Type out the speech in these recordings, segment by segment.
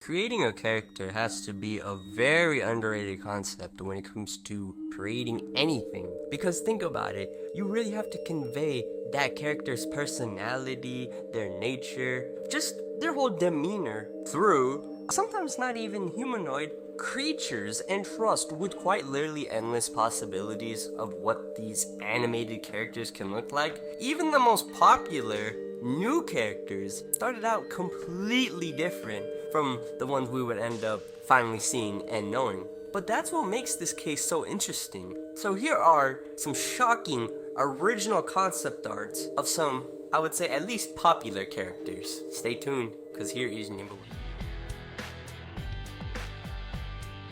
Creating a character has to be a very underrated concept when it comes to creating anything. Because think about it, you really have to convey that character's personality, their nature, just their whole demeanor through sometimes not even humanoid creatures, and trust with quite literally endless possibilities of what these animated characters can look like. Even the most popular new characters started out completely different from the ones we would end up finally seeing and knowing. But that's what makes this case so interesting. So here are some shocking original concept arts of some, I would say, at least popular characters. Stay tuned, because here is number one.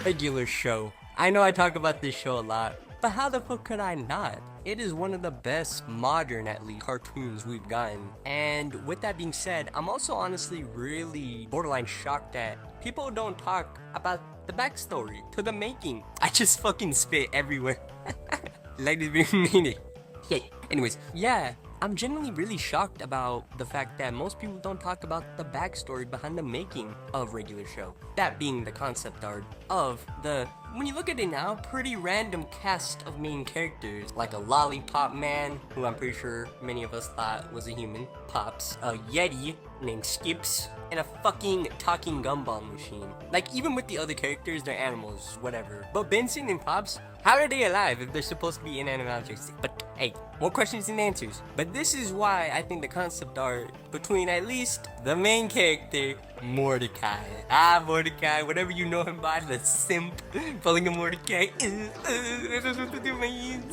Regular show. I know I talk about this show a lot, but how the fuck could I not? It is one of the best modern, at least, cartoons we've gotten. And with that being said, I'm also honestly really borderline shocked that people don't talk about the backstory to the making. I just fucking spit everywhere. Like this being meaning. Yeah. Anyways, yeah. I'm genuinely really shocked about the fact that most people don't talk about the backstory behind the making of Regular Show. That being the concept art of the, when you look at it now, pretty random cast of main characters. Like a lollipop man, who I'm pretty sure many of us thought was a human, Pops. A Yeti named Skips. And a fucking talking gumball machine. Like, even with the other characters, they're animals, whatever. But Benson and Pops, how are they alive if they're supposed to be inanimate objects? But hey, more questions than answers. But this is why I think the concept art between at least the main character, Mordecai. Mordecai, whatever you know him by, the simp, calling him Mordecai. That's what to do, man.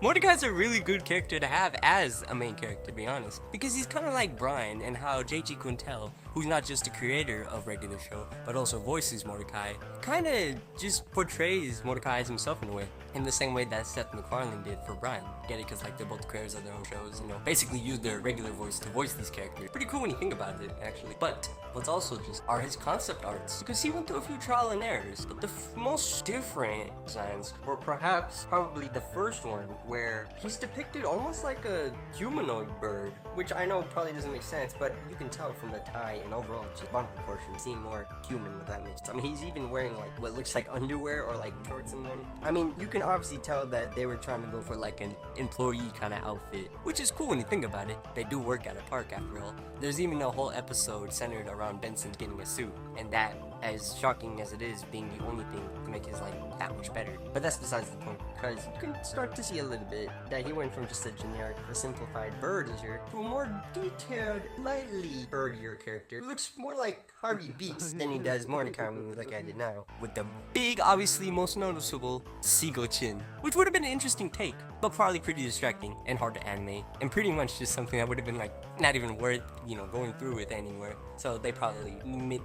Mordecai's a really good character to have as a main character, to be honest. Because he's kind of like Brian and how J.G. Quintel, who's not just the creator of Regular Show, but also voices Mordecai, kind of just portrays Mordecai as himself in a way. In the same way that Seth MacFarlane did for Brian. Get it? Because like they're both creators of their own shows, you know, basically use their regular voice to voice these characters. Pretty cool when you think about it, actually. But what's also just are his concept arts. Because he went through a few trial and errors. But the most different designs were probably the first one, where he's depicted almost like a humanoid bird. Which I know probably doesn't make sense, but you can tell from the tie and overall just body proportion seem more human with that makes sense. I mean, he's even wearing like what looks like underwear or like shorts in them. I mean, you can obviously tell that they were trying to go for like an employee kind of outfit, which is cool when you think about it. They do work at a park after all. There's even a whole episode centered around Benson getting a suit, and that, as shocking as it is, being the only thing to make his life that much better. But that's besides the point, because you can start to see a little bit that he went from just a generic, a simplified birdier to a more detailed, lightly birdier character who looks more like Harvey Beats than he does Mordecai when we look at it now. With the big, obviously most noticeable, seagull chin, which would have been an interesting take, but probably pretty distracting and hard to animate, and pretty much just something that would have been like not even worth, you know, going through with anywhere. So they probably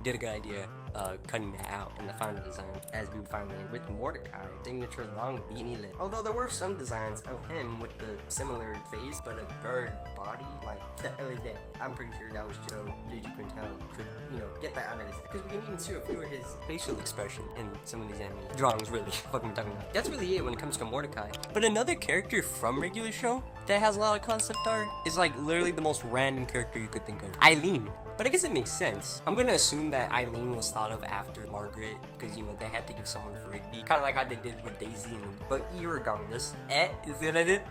did a good idea cutting that out in the final design, as we find with Mordecai, signature long beanie lip. Although there were some designs of him with the similar face, but a bird body, like, the hell is that? I'm pretty sure that was just so J.G. Quintel could, you know, get that out of his, because we can even see a few of his facial expression in some of these anime drawings, really. What am I talking about? That's really it when it comes to Mordecai. But another character from Regular Show that has a lot of concept art is like literally the most random character you could think of. Eileen. But I guess it makes sense. I'm gonna assume that Eileen was thought of after Margaret, because, you know, they had to give someone for Rigby. Kind of like how they did with Daisy and... But irregardless. Is that what I did?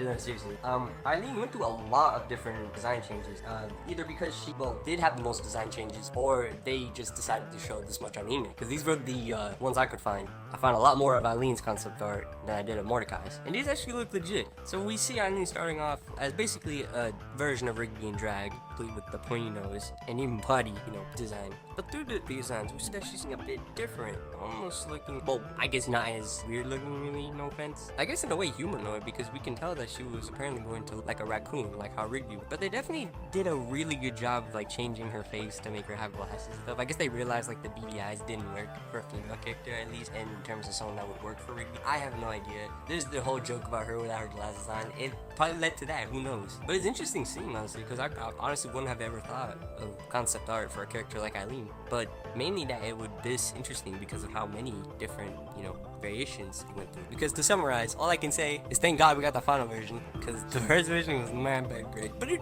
No, seriously. Eileen went through a lot of different design changes. Either because she, well, did have the most design changes, or they just decided to show this much on Email. Because these were the ones I could find. I found a lot more of Eileen's concept art than I did of Mordecai's. And these actually look legit. So we see Eileen starting off as basically a version of Rigby in drag, complete with the pointy nose and even body, you know, design. But through the designs, we see that she's a bit different, almost looking, well, I guess not as weird looking, really, no offense. I guess in a way humanoid, because we can tell that she was apparently going to look like a raccoon, like how Rigby would. But they definitely did a really good job of like changing her face to make her have glasses and stuff. I guess they realized like the beady eyes didn't work for a female character, at least in terms of someone that would work for Rigby. I have no idea. There's the whole joke about her without her glasses on. It probably led to that, who knows. But it's interesting seeing, honestly, because I honestly honestly wouldn't have ever thought of concept art for a character like Eileen, but mainly that it would this interesting because of how many different, variations he went through. Because to summarize, all I can say is thank God we got the final version, because the first version was not that great. But it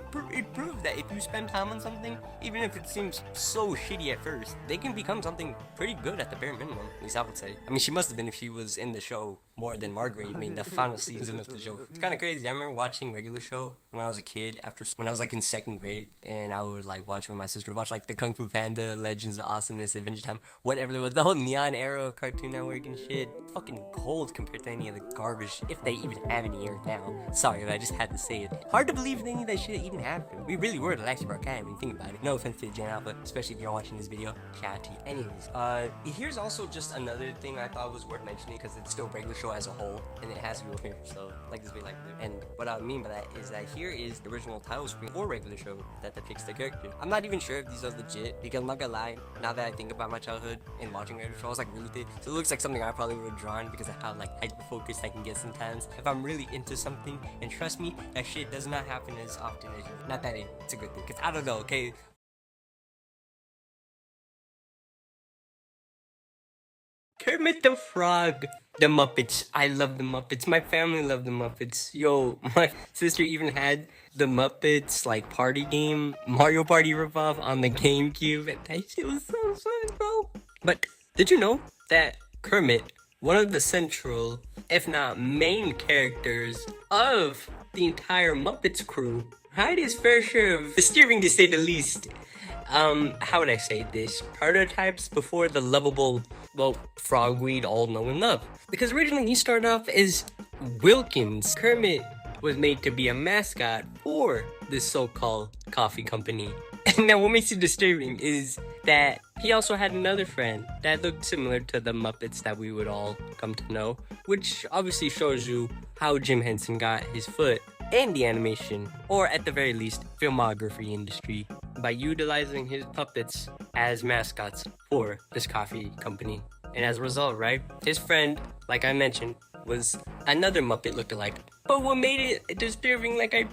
proved that if you spend time on something, even if it seems so shitty at first, they can become something pretty good at the bare minimum, at least I would say. I mean, she must have been if she was in the show more than Marguerite made the final season of the show. It's kind of crazy. I remember watching regular show when I was a kid, when I was like in second grade, and I would like watch with my sister, watch like the Kung Fu Panda, Legends of Awesomeness, Adventure Time, whatever there was, the whole Neon Arrow, Cartoon Network and shit. Fucking gold compared to any of the garbage, if they even have any air now. Sorry, but I just had to say it. Hard to believe any of that shit even happened. We really were the last broadcast when you think about it. No offense to Gen Alpha, especially if you're watching this video. Shout out to you. Anyways, here's also just another thing I thought was worth mentioning because it's still a regular show as a whole, and it has to go here. So like this video, and what I mean by that is that here is the original title screen or regular show that depicts the character. I'm not even sure if these are legit because I'm not gonna lie. Now that I think about my childhood and watching regular show, I was like really thick, so it looks like something I probably would have drawn because of how like hyper focused I can get sometimes if I'm really into something. And trust me, that shit does not happen as often as you. Not that it's a good thing, because I don't know, okay? Kermit the Frog, the Muppets. I love the Muppets. My family loved the Muppets. Yo, my sister even had the Muppets like party game, Mario Party ripoff on the GameCube, and that shit was so fun, bro. But did you know that Kermit, one of the central, if not main characters of the entire Muppets crew, had his fair share of disturbing to say the least, how would I say this? Prototypes before the lovable, well, frog we'd all know and love. Because originally he started off as Wilkins. Kermit was made to be a mascot for this so-called coffee company. And now what makes it disturbing is that he also had another friend that looked similar to the Muppets that we would all come to know, which obviously shows you how Jim Henson got his foot in the animation, or at the very least, filmography industry, by utilizing his puppets as mascots for this coffee company. And as a result, right, his friend, like I mentioned, was another Muppet lookalike. But what made it disturbing, like I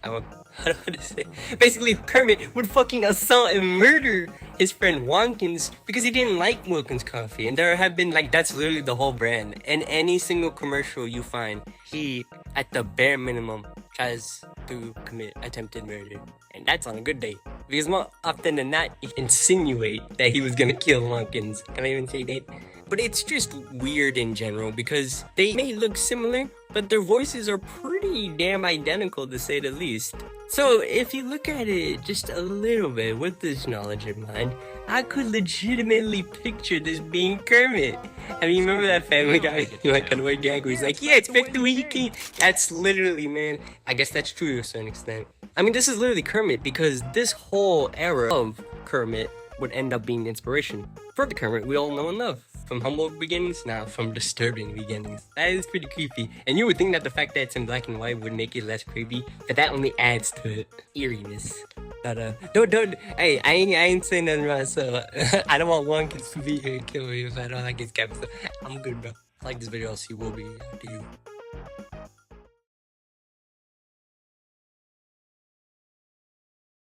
don't know how to say. Basically, Kermit would fucking assault and murder his friend Wonkins because he didn't like Wilkins coffee. And there have been, like, that's literally the whole brand. In any single commercial you find, he, at the bare minimum, tries to commit attempted murder. And that's on a good day. Because more often than not, he insinuate that he was gonna kill Wonkins. Can I even say that? But it's just weird in general because they may look similar, but their voices are pretty damn identical to say the least. So if you look at it just a little bit with this knowledge in mind, I could legitimately picture this being Kermit. I mean, remember that Family Guy, like annoying gag where he's like, yeah, it's back the way he came. That's literally, man, I guess that's true to a certain extent. I mean, this is literally Kermit because this whole era of Kermit would end up being the inspiration for the Kermit we all know and love. From humble beginnings, now from disturbing beginnings. That is pretty creepy. And you would think that the fact that it's in black and white would make it less creepy, but that only adds to it. Eeriness. Don't, hey, I ain't saying nothing wrong, so I don't want one to be here and kill me if I don't like his captain. I'm good, bro. If you like this video, I'll see what will be to you.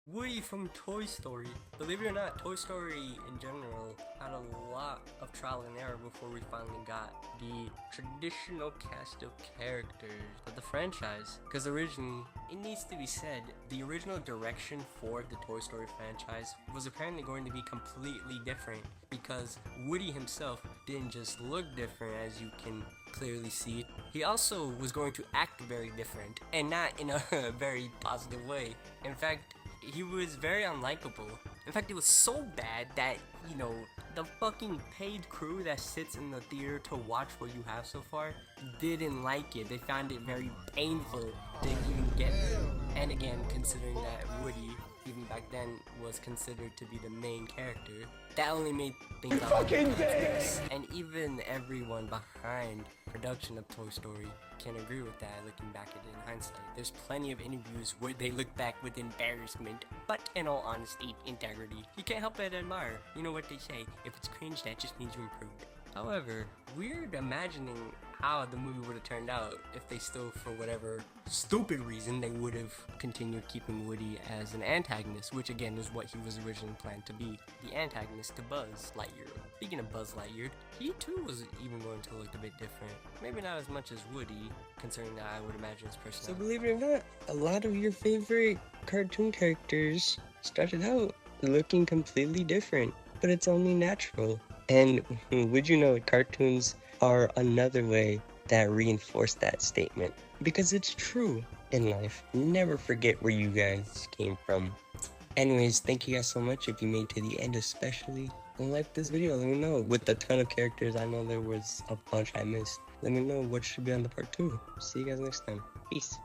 Woody from Toy Story. Believe it or not, Toy Story in general had a lot of trial and error before we finally got the traditional cast of characters of the franchise. Because originally, it needs to be said, the original direction for the Toy Story franchise was apparently going to be completely different because Woody himself didn't just look different, as you can clearly see. He also was going to act very different, and not in a very positive way. In fact, he was very unlikable. In fact, it was so bad that, you know, the fucking paid crew that sits in the theater to watch what you have so far didn't like it. They found it very painful to even get through. And again, considering that Woody, even back then, was considered to be the main character, that only made things a lot worse. And even everyone behind production of Toy Story can agree with that, looking back at it in hindsight. There's plenty of interviews where they look back with embarrassment, but in all honesty, integrity. You can't help but admire. You know what they say, if it's cringe, that just means you improved. However, weird imagining how the movie would have turned out if they still, for whatever stupid reason, they would have continued keeping Woody as an antagonist, which again is what he was originally planned to be, the antagonist to Buzz Lightyear. Speaking of Buzz Lightyear, he too was even going to look a bit different. Maybe not as much as Woody, considering that I would imagine his personality. So believe it or not, a lot of your favorite cartoon characters started out looking completely different, but it's only natural. And would you know, cartoons are another way that reinforce that statement, because it's true in life. Never forget where you guys came from. Anyways, thank you guys so much if you made it to the end, especially. And like this video, let me know. With a ton of characters, I know there was a bunch I missed. Let me know what should be on the part 2. See you guys next time. Peace.